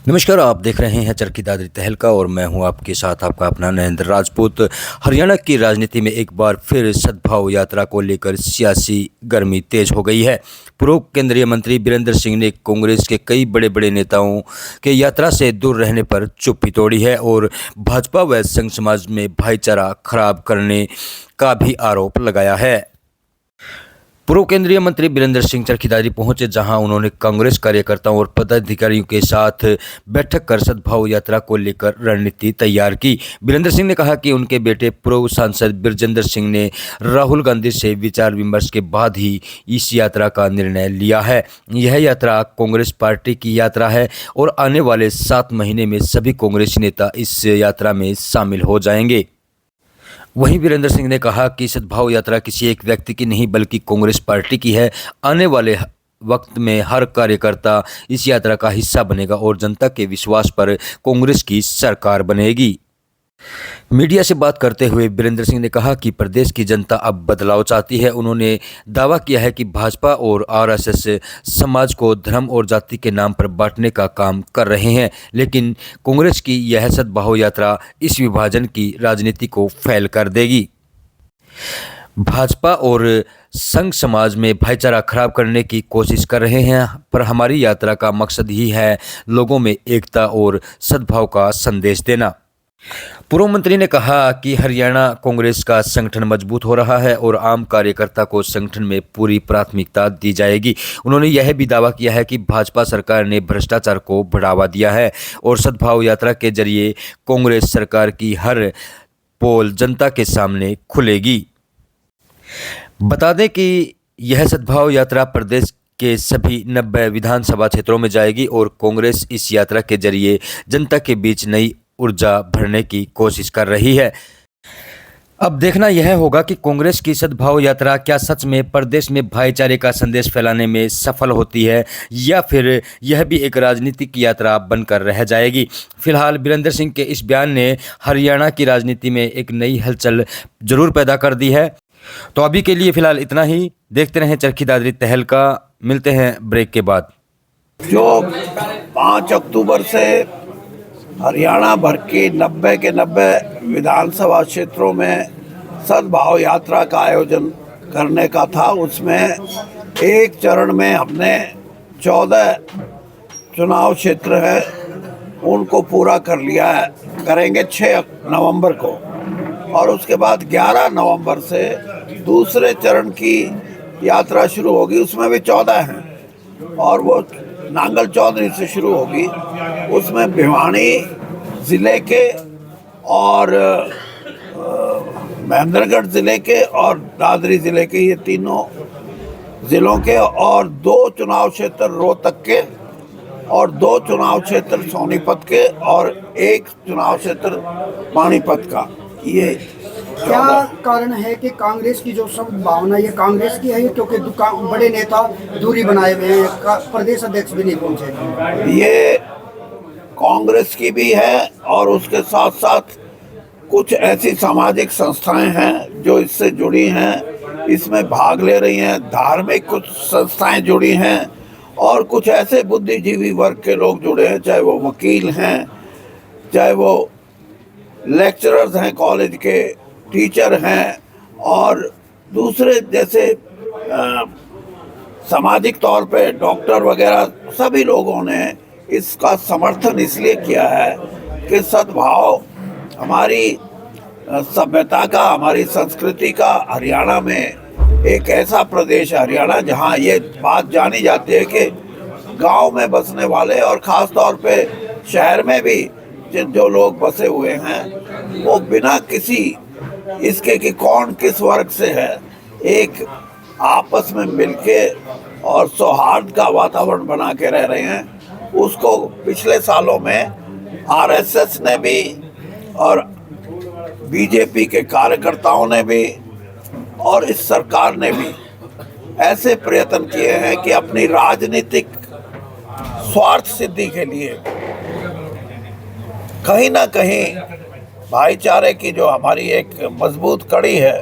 नमस्कार, आप देख रहे हैं चरखी दादरी तहलका और मैं हूं आपके साथ आपका अपना नरेंद्र राजपूत। हरियाणा की राजनीति में एक बार फिर सद्भाव यात्रा को लेकर सियासी गर्मी तेज हो गई है। पूर्व केंद्रीय मंत्री बीरेंद्र सिंह ने कांग्रेस के कई बड़े बड़े नेताओं के यात्रा से दूर रहने पर चुप्पी तोड़ी है और भाजपा व संघ समाज में भाईचारा खराब करने का भी आरोप लगाया है। पूर्व केंद्रीय मंत्री बीरेंद्र सिंह चरखी दादरी पहुंचे, जहां उन्होंने कांग्रेस कार्यकर्ताओं और पदाधिकारियों के साथ बैठक कर सद्भाव यात्रा को लेकर रणनीति तैयार की। बीरेंद्र सिंह ने कहा कि उनके बेटे पूर्व सांसद बृजेंद्र सिंह ने राहुल गांधी से विचार विमर्श के बाद ही इस यात्रा का निर्णय लिया है। यह यात्रा कांग्रेस पार्टी की यात्रा है और आने वाले 7 महीने में सभी कांग्रेसी नेता इस यात्रा में शामिल हो जाएंगे। वहीं बीरेंद्र सिंह ने कहा कि सद्भाव यात्रा किसी एक व्यक्ति की नहीं बल्कि कांग्रेस पार्टी की है। आने वाले वक्त में हर कार्यकर्ता इस यात्रा का हिस्सा बनेगा और जनता के विश्वास पर कांग्रेस की सरकार बनेगी। मीडिया से बात करते हुए बीरेंद्र सिंह ने कहा कि प्रदेश की जनता अब बदलाव चाहती है। उन्होंने दावा किया है कि भाजपा और आरएसएस समाज को धर्म और जाति के नाम पर बांटने का काम कर रहे हैं, लेकिन कांग्रेस की यह सद्भाव यात्रा इस विभाजन की राजनीति को फेल कर देगी। भाजपा और संघ समाज में भाईचारा खराब करने की कोशिश कर रहे हैं, पर हमारी यात्रा का मकसद ही है लोगों में एकता और सद्भाव का संदेश देना। पूर्व मंत्री ने कहा कि हरियाणा कांग्रेस का संगठन मजबूत हो रहा है और आम कार्यकर्ता को संगठन में पूरी प्राथमिकता दी जाएगी। उन्होंने यह भी दावा किया है कि भाजपा सरकार ने भ्रष्टाचार को बढ़ावा दिया है और सद्भाव यात्रा के जरिए कांग्रेस सरकार की हर पोल जनता के सामने खुलेगी। बता दें कि यह सद्भाव यात्रा प्रदेश के सभी 90 विधानसभा क्षेत्रों में जाएगी और कांग्रेस इस यात्रा के जरिए जनता के बीच नई ऊर्जा भरने की कोशिश कर रही है। अब देखना यह होगा कि कांग्रेस की सद्भाव यात्रा क्या सच में प्रदेश में भाईचारे का संदेश फैलाने में सफल होती है या फिर यह भी एक राजनीतिक यात्रा बनकर रह जाएगी। फिलहाल बीरेंद्र सिंह के इस बयान ने हरियाणा की राजनीति में एक नई हलचल जरूर पैदा कर दी है। तो अभी के लिए फिलहाल इतना ही। देखते रहें चरखी दादरी तहलका। मिलते हैं ब्रेक के बाद। जो 5 अक्टूबर से हरियाणा भर की 90 के 90 विधानसभा क्षेत्रों में सद्भाव यात्रा का आयोजन करने का था, उसमें एक चरण में हमने 14 चुनाव क्षेत्र हैं उनको पूरा कर लिया है। करेंगे 6 नवंबर को और उसके बाद 11 नवंबर से दूसरे चरण की यात्रा शुरू होगी। उसमें भी 14 हैं और वो नांगल चौधरी से शुरू होगी। उसमें भिवानी ज़िले के और महेंद्रगढ़ ज़िले के और दादरी ज़िले के, ये तीनों ज़िलों के, और 2 चुनाव क्षेत्र रोहतक के और 2 चुनाव क्षेत्र सोनीपत के और 1 चुनाव क्षेत्र पानीपत का। ये क्या कारण है कि कांग्रेस की जो सब भावना ये कांग्रेस की है, क्योंकि बड़े नेता दूरी बनाए हुए हैं, प्रदेश अध्यक्ष भी नहीं पहुंचे? ये कांग्रेस की भी है और उसके साथ साथ कुछ ऐसी सामाजिक संस्थाएं हैं जो इससे जुड़ी हैं, इसमें भाग ले रही हैं। धार्मिक कुछ संस्थाएं जुड़ी हैं और कुछ ऐसे बुद्धिजीवी वर्ग के लोग जुड़े हैं, चाहे वो वकील हैं, चाहे वो लेक्चरर्स हैं, कॉलेज के टीचर हैं और दूसरे जैसे सामाजिक तौर पे डॉक्टर वगैरह। सभी लोगों ने इसका समर्थन इसलिए किया है कि सद्भाव हमारी सभ्यता का, हमारी संस्कृति का, हरियाणा में एक ऐसा प्रदेश है हरियाणा जहाँ ये बात जानी जाती है कि गांव में बसने वाले और ख़ास तौर पे शहर में भी जो लोग बसे हुए हैं वो बिना किसी इसके कि कौन किस वर्ग से है, एक आपस में मिलके और सौहार्द का वातावरण बना के रह रहे हैं। उसको पिछले सालों में आरएसएस ने भी और बीजेपी के कार्यकर्ताओं ने भी और इस सरकार ने भी ऐसे प्रयत्न किए हैं कि अपनी राजनीतिक स्वार्थ सिद्धि के लिए कहीं ना कहीं भाईचारे की जो हमारी एक मजबूत कड़ी है,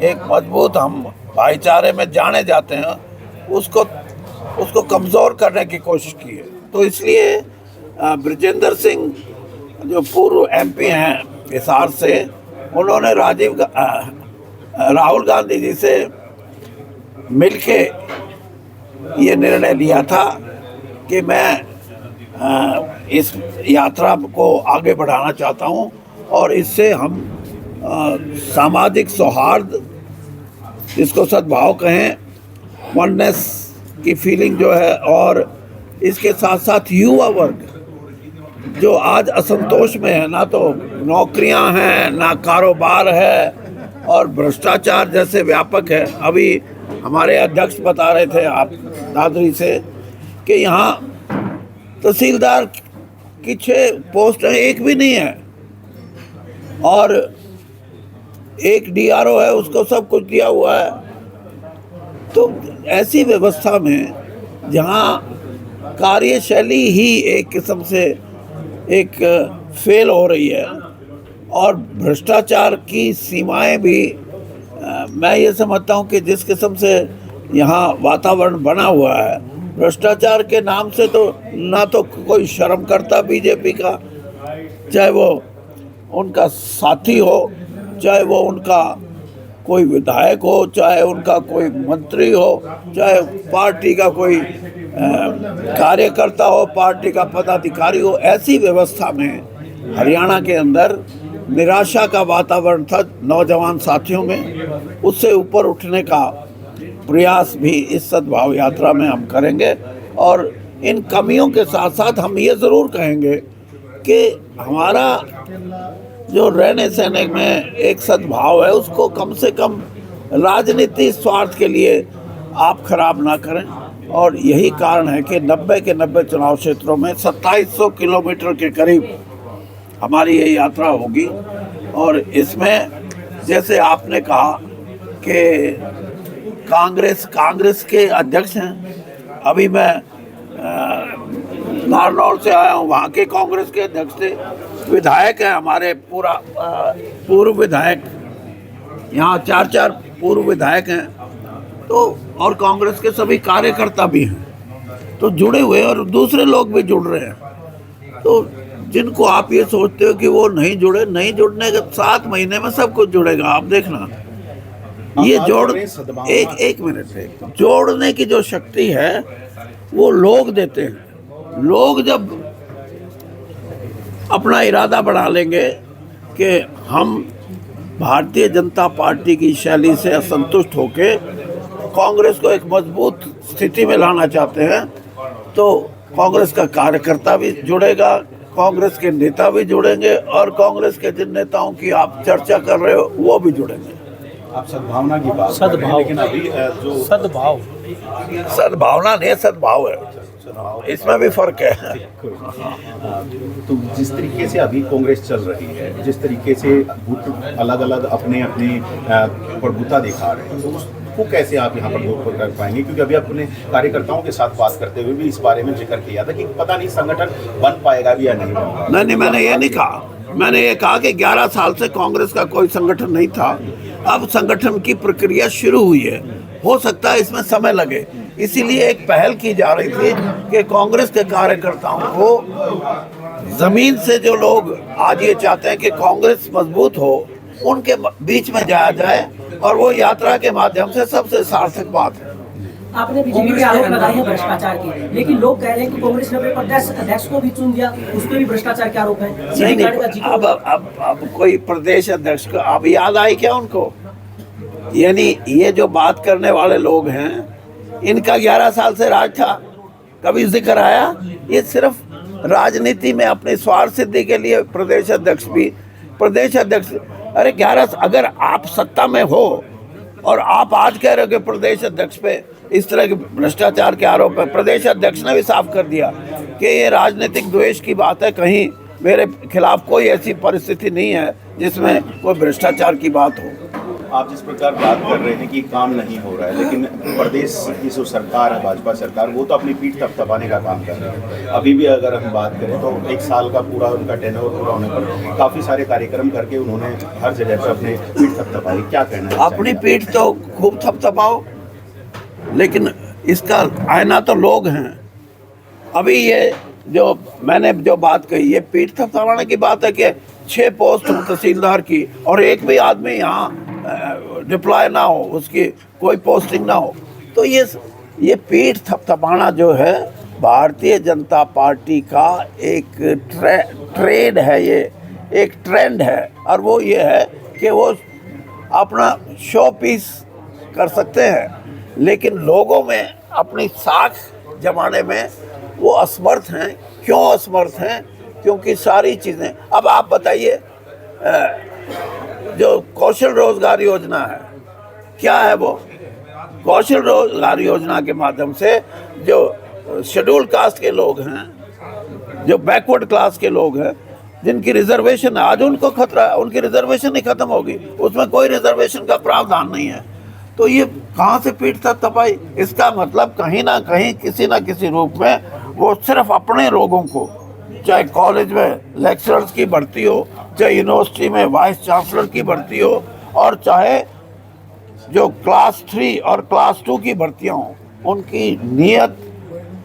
एक मजबूत हम भाईचारे में जाने जाते हैं, उसको कमज़ोर करने की कोशिश की है। तो इसलिए ब्रजेंद्र सिंह जो पूर्व एमपी हैं हिसार से, उन्होंने राहुल गांधी जी से मिलके ये निर्णय लिया था कि मैं इस यात्रा को आगे बढ़ाना चाहता हूँ और इससे हम सामाजिक सौहार्द, इसको सद्भाव कहें, वननेस की फीलिंग जो है, और इसके साथ साथ युवा वर्ग जो आज असंतोष में है, ना तो नौकरियां हैं ना कारोबार है और भ्रष्टाचार जैसे व्यापक है। अभी हमारे अध्यक्ष बता रहे थे आप दादरी से कि यहाँ तहसीलदार की 6 पोस्ट हैं, एक भी नहीं है, और एक डीआरओ है, उसको सब कुछ दिया हुआ है। तो ऐसी व्यवस्था में जहाँ कार्यशैली ही एक किस्म से एक फेल हो रही है और भ्रष्टाचार की सीमाएं भी, मैं ये समझता हूँ कि जिस किस्म से यहाँ वातावरण बना हुआ है, भ्रष्टाचार के नाम से तो ना तो कोई शर्म करता बीजेपी का, चाहे वो उनका साथी हो, चाहे वो उनका कोई विधायक हो, चाहे उनका कोई मंत्री हो, चाहे पार्टी का कोई कार्यकर्ता हो, पार्टी का पदाधिकारी हो। ऐसी व्यवस्था में हरियाणा के अंदर निराशा का वातावरण था नौजवान साथियों में। उससे ऊपर उठने का प्रयास भी इस सद्भाव यात्रा में हम करेंगे और इन कमियों के साथ साथ हम ये ज़रूर कहेंगे कि हमारा जो रहने सहने में एक सद्भाव है, उसको कम से कम राजनीति स्वार्थ के लिए आप खराब ना करें। और यही कारण है कि 90 के 90 चुनाव क्षेत्रों में 2700 किलोमीटर के करीब हमारी ये यात्रा होगी। और इसमें जैसे आपने कहा कि कांग्रेस के अध्यक्ष हैं, अभी मैं नारनौल से आया हूँ, वहाँ के कांग्रेस के अध्यक्ष थे, विधायक हैं हमारे, पूर्व विधायक, यहाँ 4 पूर्व विधायक हैं, तो और कांग्रेस के सभी कार्यकर्ता भी हैं, तो जुड़े हुए और दूसरे लोग भी जुड़ रहे हैं। तो जिनको आप ये सोचते हो कि वो नहीं जुड़े, नहीं जुड़ने के 7 महीने में सब कुछ जुड़ेगा, आप देखना। ये एक मिनट, जोड़ने की जो शक्ति है वो लोग देते हैं। लोग जब अपना इरादा बढ़ा लेंगे कि हम भारतीय जनता पार्टी की शैली से असंतुष्ट होकर कांग्रेस को एक मजबूत स्थिति में लाना चाहते हैं, तो कांग्रेस का कार्यकर्ता भी जुड़ेगा, कांग्रेस के नेता भी जुड़ेंगे और कांग्रेस के जिन नेताओं की आप चर्चा कर रहे हो वो भी जुड़ेंगे। आप सद्भावना की बात कर रहे हैं, लेकिन अभी जो सद्भावना नहीं, सद्भाव है, इसमें भी फर्क है। तो जिस तरीके से अभी कांग्रेस चल रही है, जिस तरीके से गुट अलग अलग अपने प्रभुता दिखा रहे हैं, तो उसको कैसे आप यहाँ पर दूर कर पाएंगे? क्योंकि अभी अपने कार्यकर्ताओं के साथ बात करते हुए भी इस बारे में जिक्र किया था कि पता नहीं संगठन बन पाएगा भी या नहीं बन पाएगा। नहीं, मैंने ये नहीं कहा। मैंने ये कहा कि 11 साल से कांग्रेस का कोई संगठन नहीं था, अब संगठन की प्रक्रिया शुरू हुई है, हो सकता है इसमें समय लगे, इसीलिए एक पहल की जा रही थी कि कांग्रेस के कार्यकर्ताओं को जमीन से जो लोग आज ये चाहते हैं कि कांग्रेस मजबूत हो, उनके बीच में जाया जाए और वो यात्रा के माध्यम से सबसे सार्थक बात है। आपने बीजेपी पे आरोप लगाए हैं भ्रष्टाचार के, लेकिन लोग कह रहे हैं कि कांग्रेस ने अपने प्रदेश अध्यक्ष को भी चुन दिया, उस पर भी भ्रष्टाचार के आरोप है। नहीं, अब कोई प्रदेश अध्यक्ष को अब याद आई क्या उनको? यानी ये जो बात करने वाले लोग हैं, इनका 11 साल से राज था, कभी जिक्र आया? ये सिर्फ राजनीति में अपने स्वार्थ सिद्धि के लिए प्रदेश अध्यक्ष अरे 11, अगर आप सत्ता में हो और आप आज कह रहे हो कि प्रदेश अध्यक्ष पे इस तरह के भ्रष्टाचार के आरोप है, प्रदेश अध्यक्ष ने भी साफ कर दिया कि ये राजनीतिक द्वेष की बात है, कहीं मेरे खिलाफ कोई ऐसी परिस्थिति नहीं है जिसमें कोई भ्रष्टाचार की बात हो। आप जिस प्रकार बात कर रहे हैं कि काम नहीं हो रहा है, लेकिन प्रदेश की जो सरकार है, भाजपा सरकार, वो तो अपनी पीठ थपथपाने का काम कर रही है। अभी भी अगर हम बात करें तो 1 साल का पूरा उनका टेन्योर पूरा होने पर काफ़ी सारे कार्यक्रम करके उन्होंने हर जगह पर अपने पीठ थपथपाई। क्या कहना है? अपनी पीठ तो खूब थपथपाओ, लेकिन इसका आईना तो लोग हैं। अभी ये जो मैंने जो बात कही, ये पीठ थपथपाने की बात है कि 6 पोस्ट तहसीलदार की और एक भी आदमी यहाँ डिप्लॉय ना हो, उसकी कोई पोस्टिंग ना हो, तो ये पीठ थपथपाना जो है भारतीय जनता पार्टी का एक ट्रेंड है, ये एक ट्रेंड है। और वो ये है कि वो अपना शो पीस कर सकते हैं, लेकिन लोगों में अपनी साख जमाने में वो असमर्थ हैं। क्यों असमर्थ हैं? क्योंकि सारी चीज़ें, अब आप बताइए, जो कौशल रोजगार योजना है, क्या है वो? कौशल रोजगार योजना के माध्यम से जो शेड्यूल कास्ट के लोग हैं, जो बैकवर्ड क्लास के लोग हैं, जिनकी रिजर्वेशन है, आज उनको खतरा है, उनकी रिजर्वेशन ही खत्म होगी, उसमें कोई रिजर्वेशन का प्रावधान नहीं है। तो ये कहाँ से पीठ थपथपाई? इसका मतलब कहीं ना कहीं किसी ना किसी रूप में वो सिर्फ अपने लोगों को, चाहे कॉलेज में लेक्चरर्स की भर्ती हो, चाहे यूनिवर्सिटी में वाइस चांसलर की भर्ती हो, और चाहे जो क्लास 3 और क्लास 2 की भर्तियाँ हों, उनकी नीयत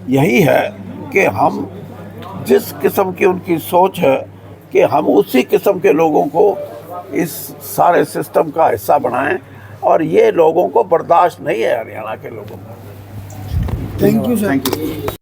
यही है कि हम जिस किस्म की उनकी सोच है कि हम उसी किस्म के लोगों को इस सारे सिस्टम का हिस्सा बनाएं, और ये लोगों को बर्दाश्त नहीं है, हरियाणा के लोगों को। Thank you sir. Thank you.